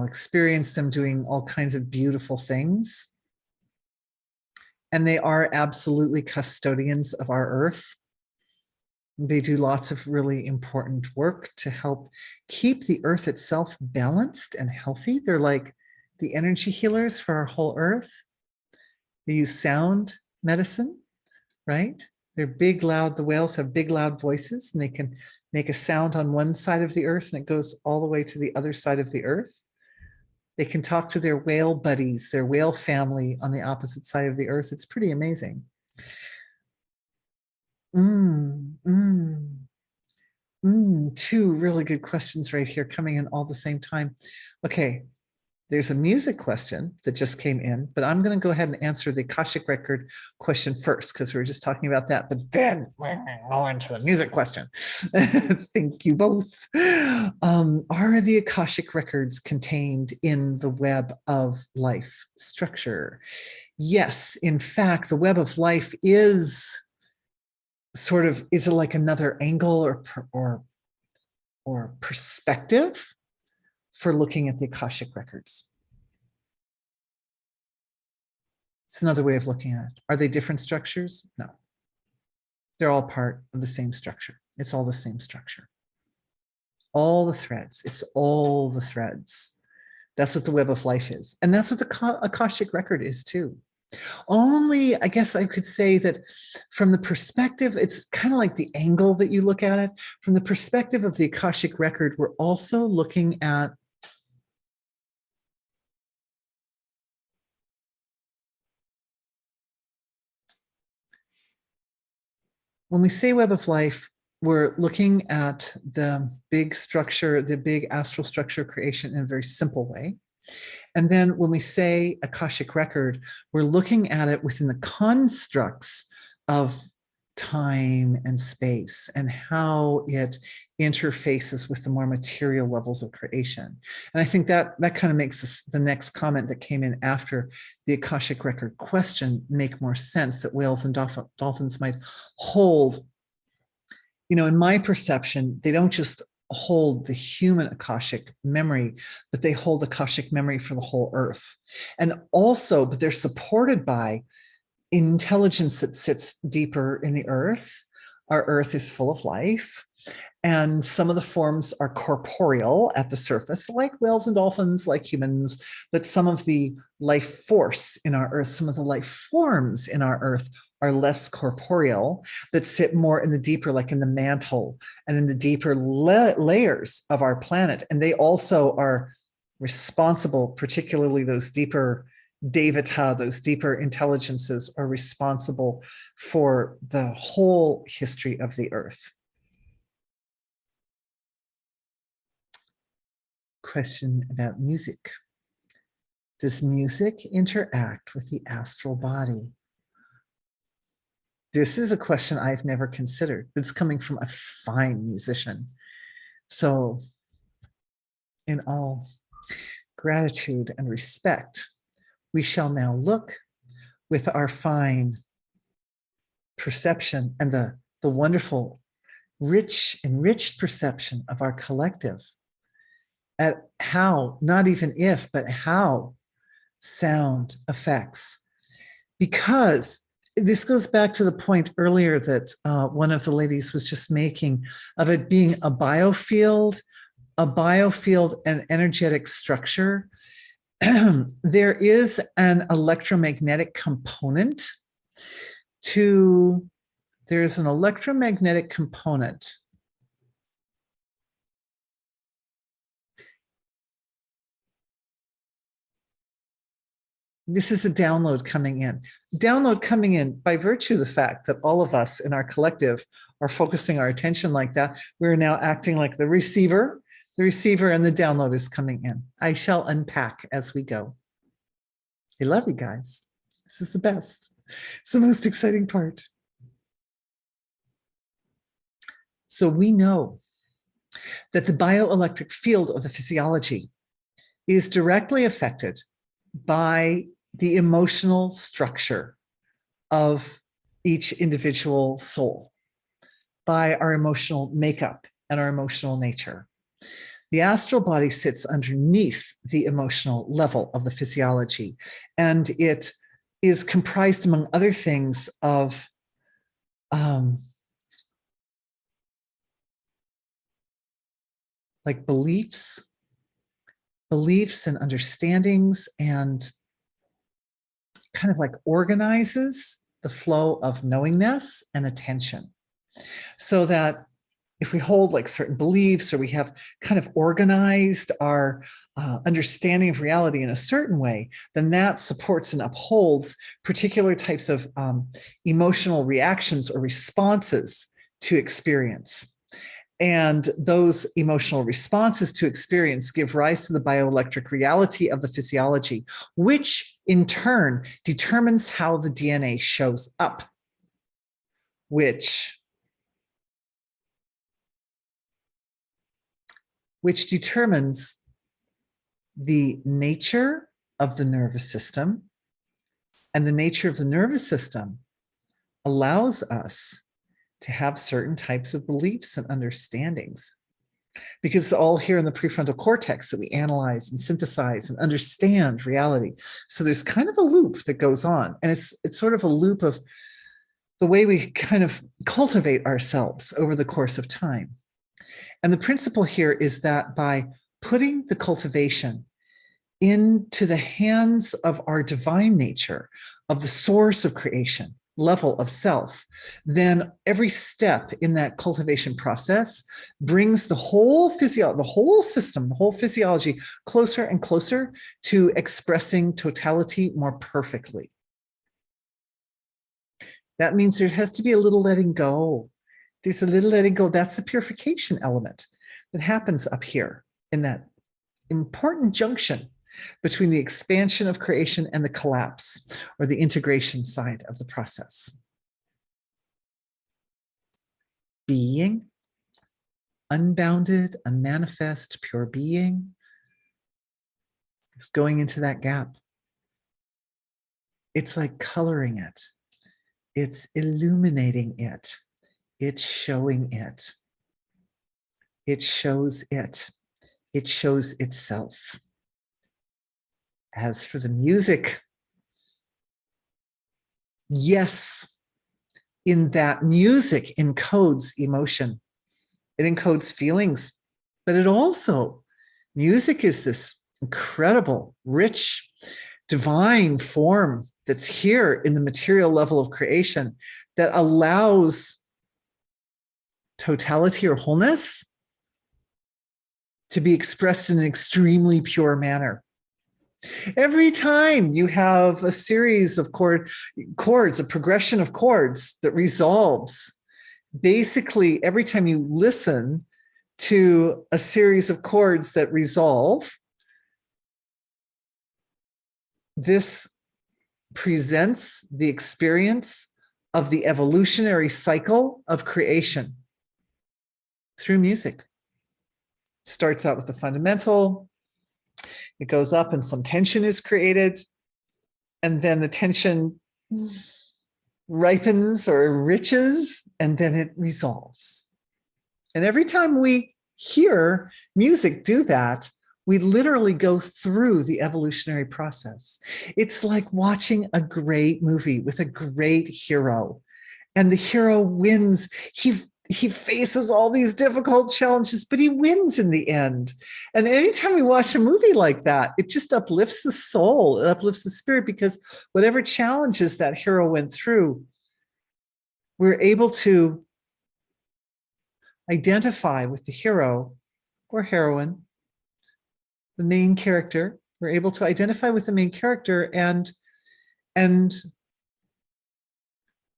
experience them doing all kinds of beautiful things. And they are absolutely custodians of our earth. They do lots of really important work to help keep the earth itself balanced and healthy. They're like the energy healers for our whole earth. They use sound medicine, right? They're big, loud. The whales have big, loud voices, and they can make a sound on one side of the earth and it goes all the way to the other side of the earth. They can talk to their whale buddies, their whale family on the opposite side of the earth. It's pretty amazing. Two really good questions right here coming in all the same time. Okay, there's a music question that just came in, but I'm going to go ahead and answer the Akashic record question first, because we were just talking about that, but then we're going to go into the music question. Thank you both. Are the Akashic records contained in the web of life structure? Yes, in fact, the web of life is it like another angle or perspective for looking at the Akashic records. It's another way of looking at it. Are they different structures? No. They're all part of the same structure. It's all the same structure. All the threads. It's all the threads. That's what the web of life is. And that's what the Akashic record is too. Only, I guess I could say that from the perspective, it's kind of like the angle that you look at it. From the perspective of the Akashic record, we're also looking at when we say web of life, we're looking at the big structure, the big astral structure creation in a very simple way. And then when we say Akashic record, we're looking at it within the constructs of time and space and how it interfaces with the more material levels of creation. And I think that kind of makes the next comment that came in after the Akashic record question make more sense, that whales and dolphins might hold, in my perception, they don't just hold the human Akashic memory, but they hold Akashic memory for the whole earth. And also, but they're supported by intelligence that sits deeper in the earth. Our earth is full of life. And some of the forms are corporeal at the surface, like whales and dolphins, like humans, but some of the life force in our earth, some of the life forms in our earth are less corporeal, that sit more in the deeper, like in the mantle and in the deeper layers of our planet. And they also are responsible, particularly those deeper devata, those deeper intelligences are responsible for the whole history of the earth. Question about music. Does music interact with the astral body? This is a question I've never considered. It's coming from a fine musician. So, in all gratitude and respect, we shall now look with our fine perception and the wonderful, enriched perception of our collective at how, not even if, but how sound affects. Because this goes back to the point earlier that one of the ladies was just making of it being a biofield and energetic structure. There is an electromagnetic component to, there's an electromagnetic component. This is the download coming in. Download coming in by virtue of the fact that all of us in our collective are focusing our attention like that. We're now acting like the receiver and the download is coming in. I shall unpack as we go. I love you guys. This is the best. It's the most exciting part. So we know that the bioelectric field of the physiology is directly affected by the emotional structure of each individual soul, by our emotional makeup and our emotional nature. The astral body sits underneath the emotional level of the physiology, and it is comprised, among other things, of like beliefs and understandings, and kind of like organizes the flow of knowingness and attention. So that if we hold like certain beliefs, or we have kind of organized our understanding of reality in a certain way, then that supports and upholds particular types of emotional reactions or responses to experience. And those emotional responses to experience give rise to the bioelectric reality of the physiology, which in turn determines how the DNA shows up, which determines the nature of the nervous system. And the nature of the nervous system allows us to have certain types of beliefs and understandings, because it's all here in the prefrontal cortex that we analyze and synthesize and understand reality. So there's kind of a loop that goes on, and it's sort of a loop of the way we kind of cultivate ourselves over the course of time. And the principle here is that by putting the cultivation into the hands of our divine nature, of the source of creation, level of self, then every step in that cultivation process brings the whole system, the whole physiology closer and closer to expressing totality more perfectly. That means there has to be a little letting go. There's a little letting go. That's the purification element that happens up here in that important junction between the expansion of creation and the collapse, or the integration side of the process. Being, unbounded, unmanifest, pure being, is going into that gap. It's like coloring it. It's illuminating it. It's showing it. It shows it. It shows itself. As for the music, yes, in that music encodes emotion. It encodes feelings, but it also, music is this incredible, rich, divine form that's here in the material level of creation that allows totality or wholeness to be expressed in an extremely pure manner. Every time you have a series of chords, a progression of chords that resolves, basically every time you listen to a series of chords that resolve, this presents the experience of the evolutionary cycle of creation through music. It starts out with the fundamental, it goes up and some tension is created, and then the tension ripens or enriches, and then it resolves. And every time we hear music do that, we literally go through the evolutionary process. It's like watching a great movie with a great hero, and the hero wins. He faces all these difficult challenges, but he wins in the end. And anytime we watch a movie like that, it just uplifts the soul, it uplifts the spirit, because whatever challenges that hero went through, we're able to identify with the hero or heroine, the main character. We're able to identify with the main character and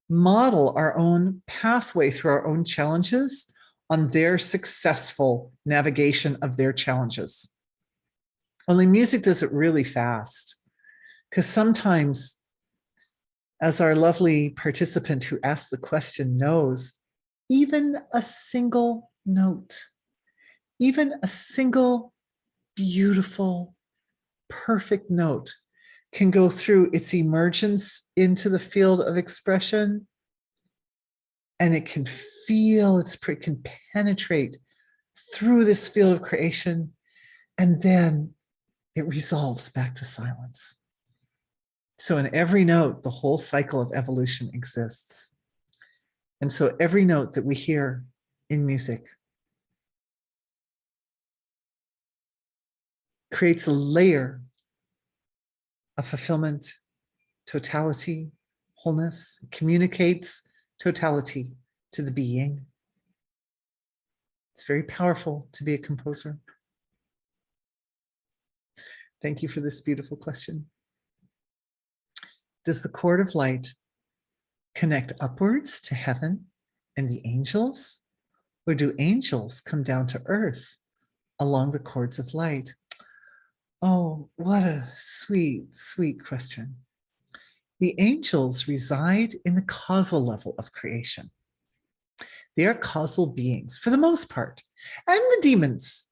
model our own pathway through our own challenges on their successful navigation of their challenges. Only music does it really fast, because sometimes, as our lovely participant who asked the question knows, even a single note, even a single beautiful, perfect note can go through its emergence into the field of expression, and it can feel, it can penetrate through this field of creation, and then it resolves back to silence. So in every note, the whole cycle of evolution exists. And so every note that we hear in music creates a layer of fulfillment, totality, wholeness, communicates totality to the being. It's very powerful to be a composer. Thank you for this beautiful question. Does the chord of light connect upwards to heaven and the angels, or do angels come down to earth along the chords of light? Oh, what a sweet, sweet question. The angels reside in the causal level of creation. They are causal beings for the most part. And the demons,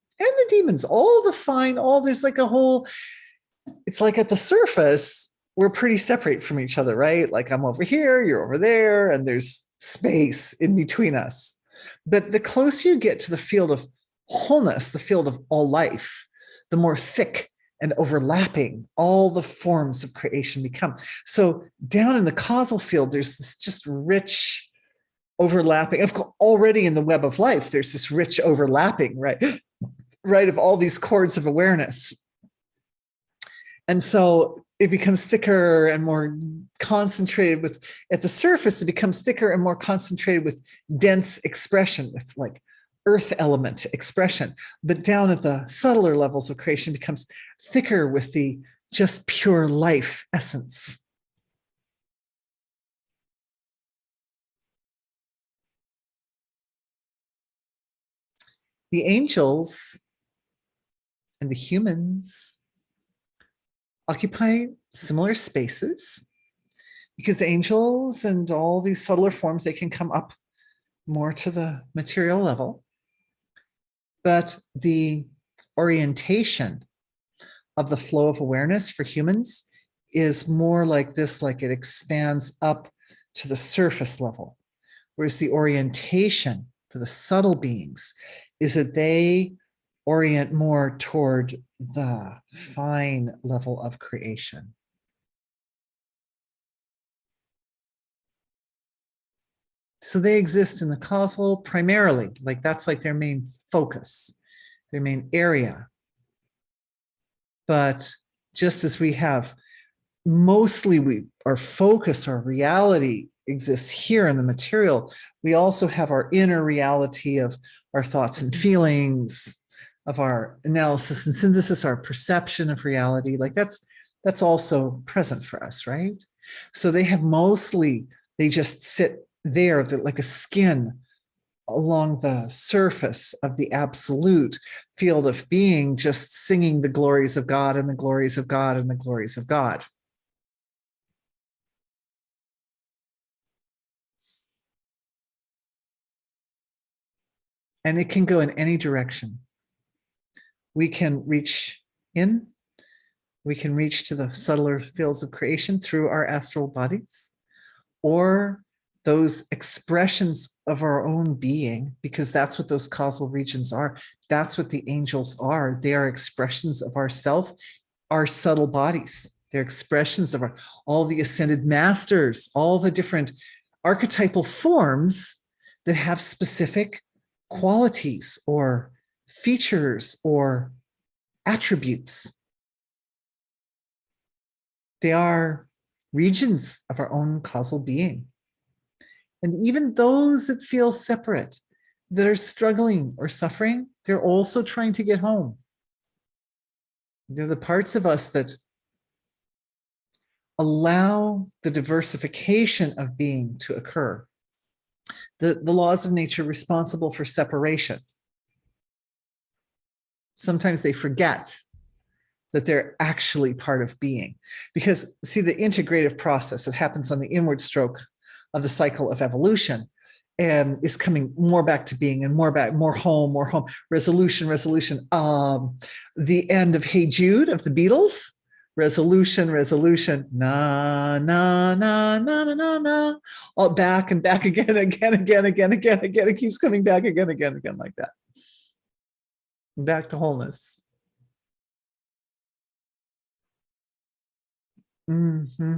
all the fine, there's like a whole, it's like at the surface, we're pretty separate from each other, right? Like I'm over here, you're over there, and there's space in between us. But the closer you get to the field of wholeness, the field of all life, the more thick and overlapping all the forms of creation become. So down in the causal field, there's this just rich overlapping. Of course, already in the web of life, there's this rich overlapping, right, of all these chords of awareness. And so it becomes thicker and more concentrated with, at the surface, it becomes thicker and more concentrated with dense expression, with like earth element expression. But down at the subtler levels of creation becomes thicker with the just pure life essence. The angels and the humans occupy similar spaces, because angels and all these subtler forms, they can come up more to the material level. But the orientation of the flow of awareness for humans is more like this, like it expands up to the surface level. Whereas the orientation for the subtle beings is that they orient more toward the fine level of creation. So they exist in the causal primarily, like that's like their main focus, their main area. But just as we have mostly our focus, our reality exists here in the material. We also have our inner reality of our thoughts and feelings, of our analysis and synthesis, our perception of reality. Like that's also present for us, right? So they just sit there like a skin along the surface of the absolute field of being, just singing the glories of God and the glories of God and the glories of God. And it can go in any direction. We can reach in, we can reach to the subtler fields of creation through our astral bodies, or those expressions of our own being, because that's what those causal regions are. That's what the angels are. They are expressions of ourself, our subtle bodies. They're expressions of all the ascended masters, all the different archetypal forms that have specific qualities or features or attributes. They are regions of our own causal being. And even those that feel separate, that are struggling or suffering, they're also trying to get home. They're the parts of us that allow the diversification of being to occur. The laws of nature responsible for separation. Sometimes they forget that they're actually part of being. Because see, the integrative process that happens on the inward stroke of the cycle of evolution is coming more back to being and more back, more home, resolution. The end of Hey Jude of the Beatles, resolution, na, na, na, na, na, na, na, all back and back again. It keeps coming back again, like that. Back to wholeness. Mm-hmm.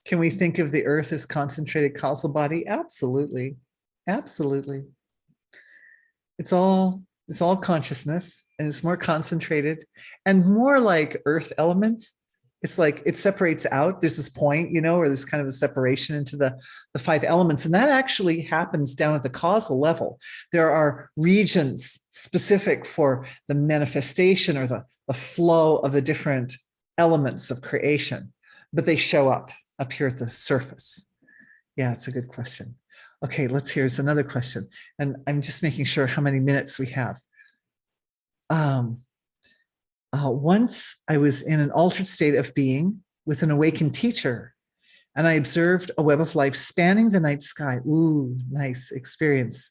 Can we think of the earth as concentrated causal body? Absolutely. Absolutely. It's all consciousness, and it's more concentrated and more like earth element. It's like it separates out. There's this point, where there's kind of a separation into the five elements. And that actually happens down at the causal level. There are regions specific for the manifestation or the flow of the different elements of creation, but they show up here at the surface. Yeah, it's a good question. Okay, here's another question. And I'm just making sure how many minutes we have. Once I was in an altered state of being with an awakened teacher, and I observed a web of life spanning the night sky. Ooh, nice experience.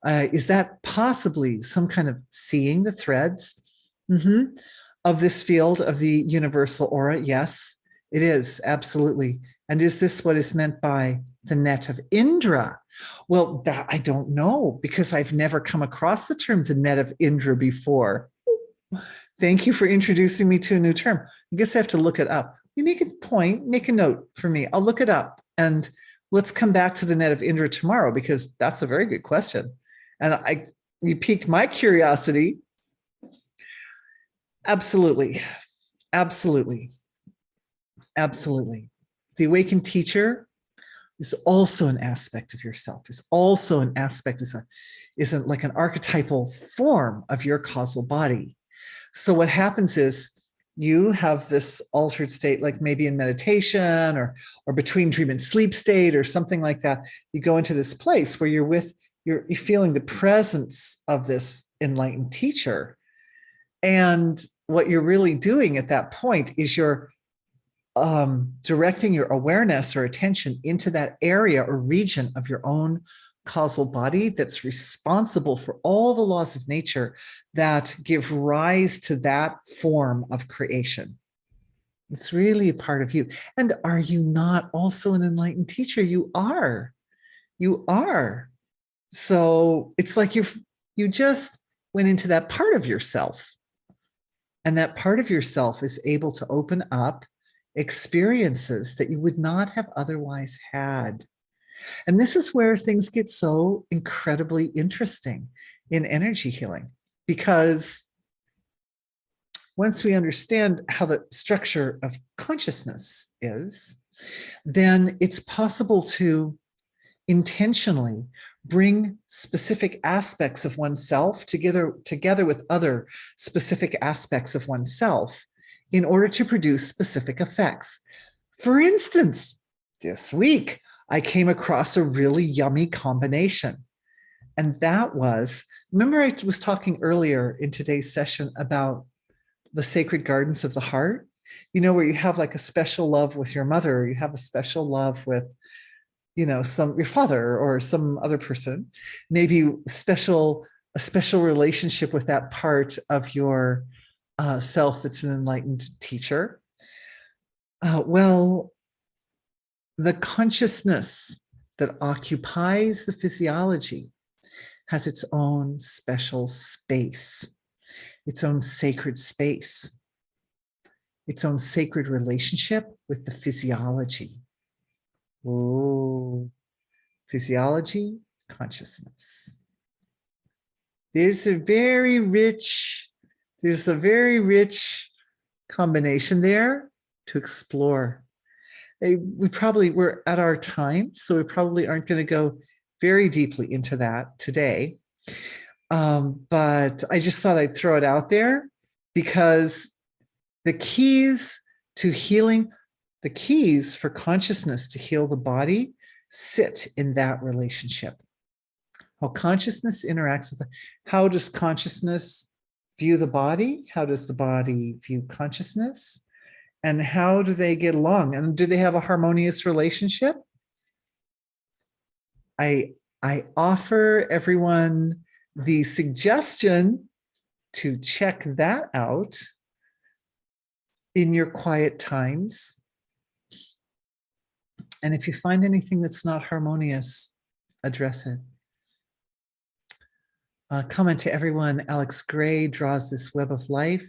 Is that possibly some kind of seeing the threads of this field of the universal aura? Yes, it is, absolutely. And is this what is meant by the net of Indra? Well, that I don't know, because I've never come across the term the net of Indra before. Thank you for introducing me to a new term. I guess I have to look it up. You make a point, make a note for me. I'll look it up, and let's come back to the net of Indra tomorrow, because that's a very good question. And you piqued my curiosity. Absolutely. Absolutely. Absolutely. The awakened teacher is also an aspect of yourself, is also an aspect, is like an archetypal form of your causal body. So what happens is you have this altered state, like maybe in meditation or between dream and sleep state or something like that. You go into this place where you're feeling the presence of this enlightened teacher. And what you're really doing at that point is you're directing your awareness or attention into that area or region of your own causal body that's responsible for all the laws of nature that give rise to that form of creation. It's really a part of you. And are you not also an enlightened teacher? You are. You are. So it's like you just went into that part of yourself. And that part of yourself is able to open up experiences that you would not have otherwise had. And this is where things get so incredibly interesting in energy healing, because once we understand how the structure of consciousness is, then it's possible to intentionally bring specific aspects of oneself together with other specific aspects of oneself in order to produce specific effects. For instance, this week, I came across a really yummy combination. And that was, remember I was talking earlier in today's session about the sacred gardens of the heart, where you have like a special love with your mother, or you have a special love with, your father or some other person, maybe a special relationship with that part of your self that's an enlightened teacher. Well, the consciousness that occupies the physiology has its own special space, its own sacred space, its own sacred relationship with the physiology. Oh, physiology, consciousness. There's a very rich combination there to explore. We're at our time, so we probably aren't going to go very deeply into that today. But I just thought I'd throw it out there because the keys to healing, the keys for consciousness to heal the body sit in that relationship. How consciousness interacts with it. How does consciousness view the body? How does the body view consciousness? And how do they get along? And do they have a harmonious relationship? I offer everyone the suggestion to check that out in your quiet times. And if you find anything that's not harmonious, address it. Comment to everyone, Alex Gray draws this web of life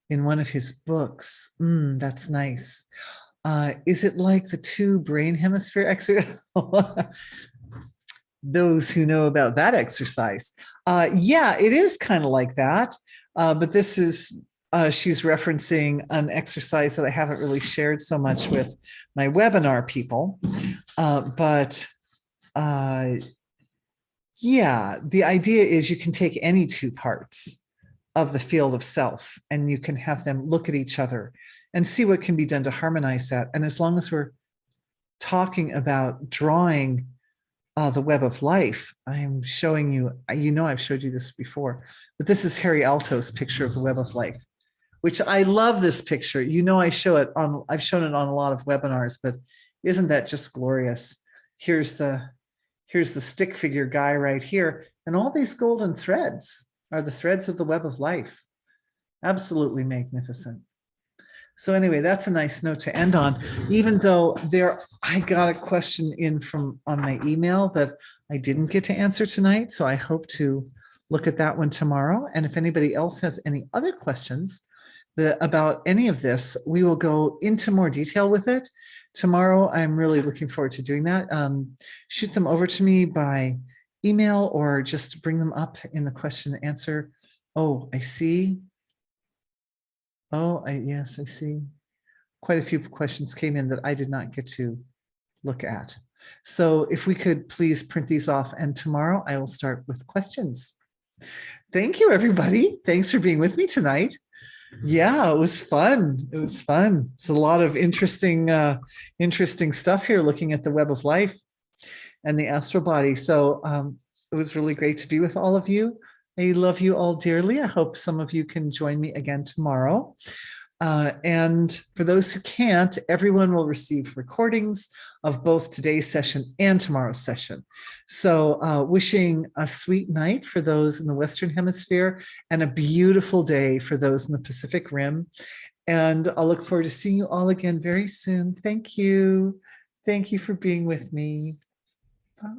in one of his books. That's nice. Is it like the two brain hemisphere exercise? Those who know about that exercise. Yeah, it is kind of like that. But this is, she's referencing an exercise that I haven't really shared so much with my webinar people. Yeah, the idea is you can take any two parts of the field of self and you can have them look at each other and see what can be done to harmonize that. And as long as we're talking about drawing the web of life, I'm showing you, I've showed you this before, but this is Harry Alto's picture of the web of life, which I love this picture. I've shown it on a lot of webinars, but isn't that just glorious? Here's the stick figure guy right here. And all these golden threads are the threads of the web of life. Absolutely magnificent. So anyway, that's a nice note to end on, even though I got a question in on my email that I didn't get to answer tonight. So I hope to look at that one tomorrow. And if anybody else has any other questions about any of this, we will go into more detail with it tomorrow. I'm really looking forward to doing that. Shoot them over to me by email or just bring them up in the question and answer. Oh, I see. Yes, I see. Quite a few questions came in that I did not get to look at. So if we could please print these off, and tomorrow I will start with questions. Thank you, everybody. Thanks for being with me tonight. Yeah, it was fun. It was fun. It's a lot of interesting stuff here, looking at the web of life and the astral body. So it was really great to be with all of you. I love you all dearly. I hope some of you can join me again tomorrow. And for those who can't, everyone will receive recordings of both today's session and tomorrow's session. So wishing a sweet night for those in the Western Hemisphere and a beautiful day for those in the Pacific Rim. And I'll look forward to seeing you all again very soon. Thank you. Thank you for being with me. Bye.